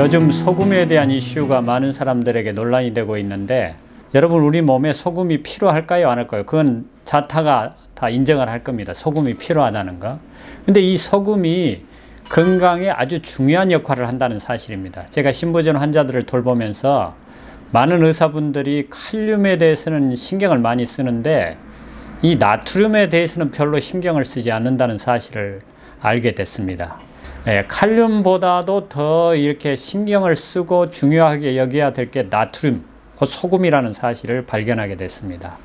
요즘 소금에 대한 이슈가 많은 사람들에게 논란이 되고 있는데, 여러분, 우리 몸에 소금이 필요할까요, 안 할까요? 그건 자타가 다 인정을 할 겁니다. 소금이 필요하다는 거. 근데 이 소금이 건강에 아주 중요한 역할을 한다는 사실입니다. 제가 신부전 환자들을 돌보면서 많은 의사분들이 칼륨에 대해서는 신경을 많이 쓰는데 이 나트륨에 대해서는 별로 신경을 쓰지 않는다는 사실을 알게 됐습니다. 칼륨보다도 더 이렇게 신경을 쓰고 중요하게 여겨야 될 게 나트륨, 그 소금이라는 사실을 발견하게 됐습니다.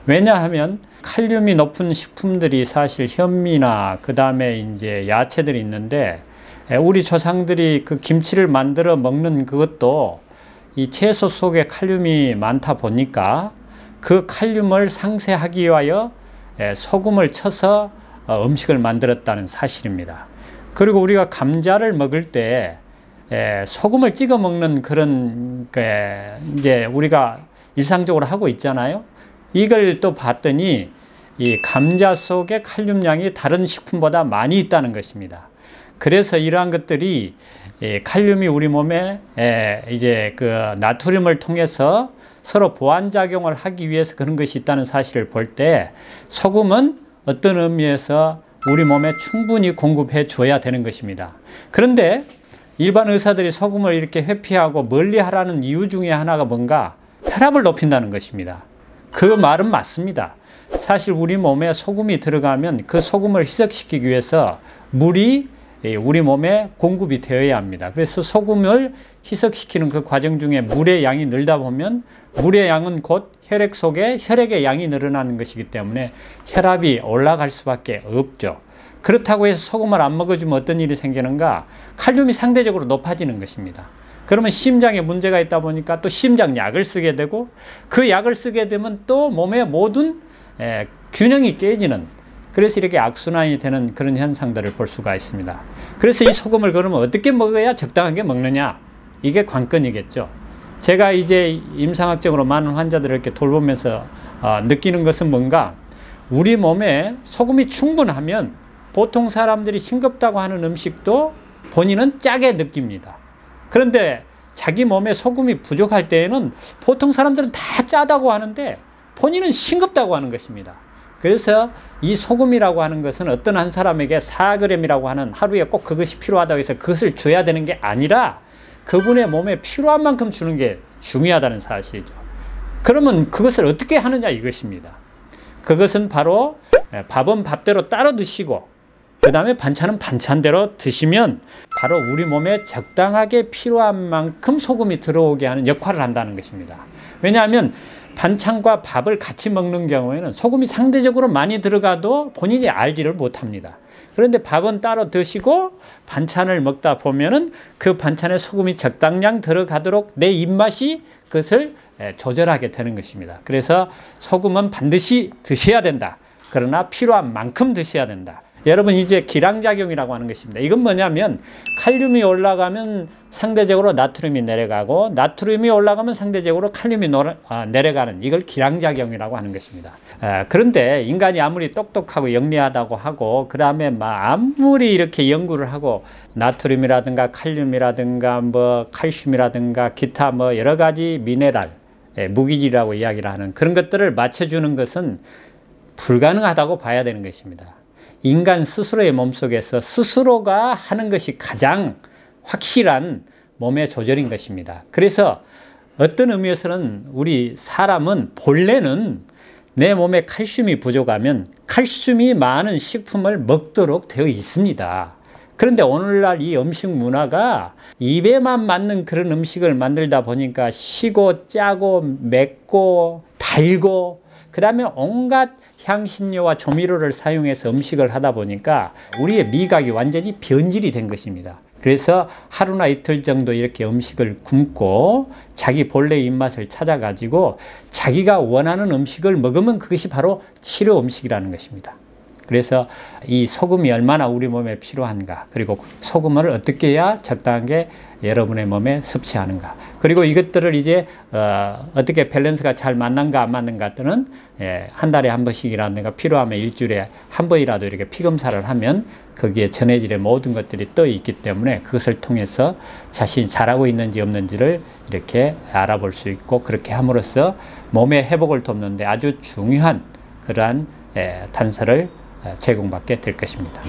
왜냐하면 칼륨이 높은 식품들이 사실 현미나 그 다음에 이제 야채들이 있는데, 우리 조상들이 그 김치를 만들어 먹는 그것도 이 채소 속에 칼륨이 많다 보니까 그 칼륨을 상쇄하기 위하여 소금을 쳐서 음식을 만들었다는 사실입니다. 그리고 우리가 감자를 먹을 때 소금을 찍어 먹는 그런 이제 우리가 일상적으로 하고 있잖아요. 이걸 또 봤더니 이 감자 속에 칼륨량이 다른 식품보다 많이 있다는 것입니다. 그래서 이러한 것들이 칼륨이 우리 몸에 이제 그 나트륨을 통해서 서로 보완작용을 하기 위해서 그런 것이 있다는 사실을 볼 때 소금은 어떤 의미에서 우리 몸에 충분히 공급해 줘야 되는 것입니다. 그런데 일반 의사들이 소금을 이렇게 회피하고 멀리 하라는 이유 중에 하나가 뭔가, 혈압을 높인다는 것입니다. 그 말은 맞습니다. 사실 우리 몸에 소금이 들어가면 그 소금을 희석시키기 위해서 물이 우리 몸에 공급이 되어야 합니다. 그래서 소금을 희석시키는 그 과정 중에 물의 양이 늘다 보면 물의 양은 곧 혈액 속에 혈액의 양이 늘어나는 것이기 때문에 혈압이 올라갈 수밖에 없죠. 그렇다고 해서 소금을 안 먹어주면 어떤 일이 생기는가? 칼륨이 상대적으로 높아지는 것입니다. 그러면 심장에 문제가 있다 보니까 또 심장약을 쓰게 되고, 그 약을 쓰게 되면 또 몸의 모든 균형이 깨지는, 그래서 이렇게 악순환이 되는 그런 현상들을 볼 수가 있습니다. 그래서 이 소금을 그러면 어떻게 먹어야 적당하게 먹느냐? 이게 관건이겠죠. 제가 이제 임상학적으로 많은 환자들을 이렇게 돌보면서 느끼는 것은 뭔가, 우리 몸에 소금이 충분하면 보통 사람들이 싱겁다고 하는 음식도 본인은 짜게 느낍니다. 그런데 자기 몸에 소금이 부족할 때에는 보통 사람들은 다 짜다고 하는데 본인은 싱겁다고 하는 것입니다. 그래서 이 소금이라고 하는 것은 어떤 한 사람에게 4g이라고 하는, 하루에 꼭 그것이 필요하다고 해서 그것을 줘야 되는 게 아니라 그분의 몸에 필요한 만큼 주는 게 중요하다는 사실이죠. 그러면 그것을 어떻게 하느냐 이것입니다. 그것은 바로 밥은 밥대로 따로 드시고 그 다음에 반찬은 반찬대로 드시면 바로 우리 몸에 적당하게 필요한 만큼 소금이 들어오게 하는 역할을 한다는 것입니다. 왜냐하면 반찬과 밥을 같이 먹는 경우에는 소금이 상대적으로 많이 들어가도 본인이 알지를 못합니다. 그런데 밥은 따로 드시고 반찬을 먹다 보면은 그 반찬에 소금이 적당량 들어가도록 내 입맛이 그것을 조절하게 되는 것입니다. 그래서 소금은 반드시 드셔야 된다. 그러나 필요한 만큼 드셔야 된다. 여러분, 이제 기량작용이라고 하는 것입니다. 이건 뭐냐면 칼륨이 올라가면 상대적으로 나트륨이 내려가고 나트륨이 올라가면 상대적으로 칼륨이 내려가는, 이걸 기량작용이라고 하는 것입니다. 그런데 인간이 아무리 똑똑하고 영리하다고 하고 그 다음에 아무리 이렇게 연구를 하고 나트륨이라든가 칼륨이라든가 뭐 칼슘이라든가 기타 뭐 여러 가지 미네랄, 무기질이라고 이야기를 하는 그런 것들을 맞춰주는 것은 불가능하다고 봐야 되는 것입니다. 인간 스스로의 몸속에서 스스로가 하는 것이 가장 확실한 몸의 조절인 것입니다. 그래서 어떤 의미에서는 우리 사람은 본래는 내 몸에 칼슘이 부족하면 칼슘이 많은 식품을 먹도록 되어 있습니다. 그런데 오늘날 이 음식 문화가 입에만 맞는 그런 음식을 만들다 보니까 시고 짜고 맵고 달고 그 다음에 온갖 향신료와 조미료를 사용해서 음식을 하다 보니까 우리의 미각이 완전히 변질이 된 것입니다. 그래서 하루나 이틀 정도 이렇게 음식을 굶고 자기 본래의 입맛을 찾아가지고 자기가 원하는 음식을 먹으면 그것이 바로 치료 음식이라는 것입니다. 그래서 이 소금이 얼마나 우리 몸에 필요한가, 그리고 소금을 어떻게 해야 적당하게 여러분의 몸에 섭취하는가, 그리고 이것들을 이제 어떻게 밸런스가 잘 맞는가 안 맞는가 또는 한 달에 한 번씩이라든가 필요하면 일주일에 한 번이라도 이렇게 피검사를 하면 거기에 전해질의 모든 것들이 떠 있기 때문에 그것을 통해서 자신이 잘하고 있는지 없는지를 이렇게 알아볼 수 있고, 그렇게 함으로써 몸의 회복을 돕는데 아주 중요한 그러한 단서를 제공받게 될 것입니다.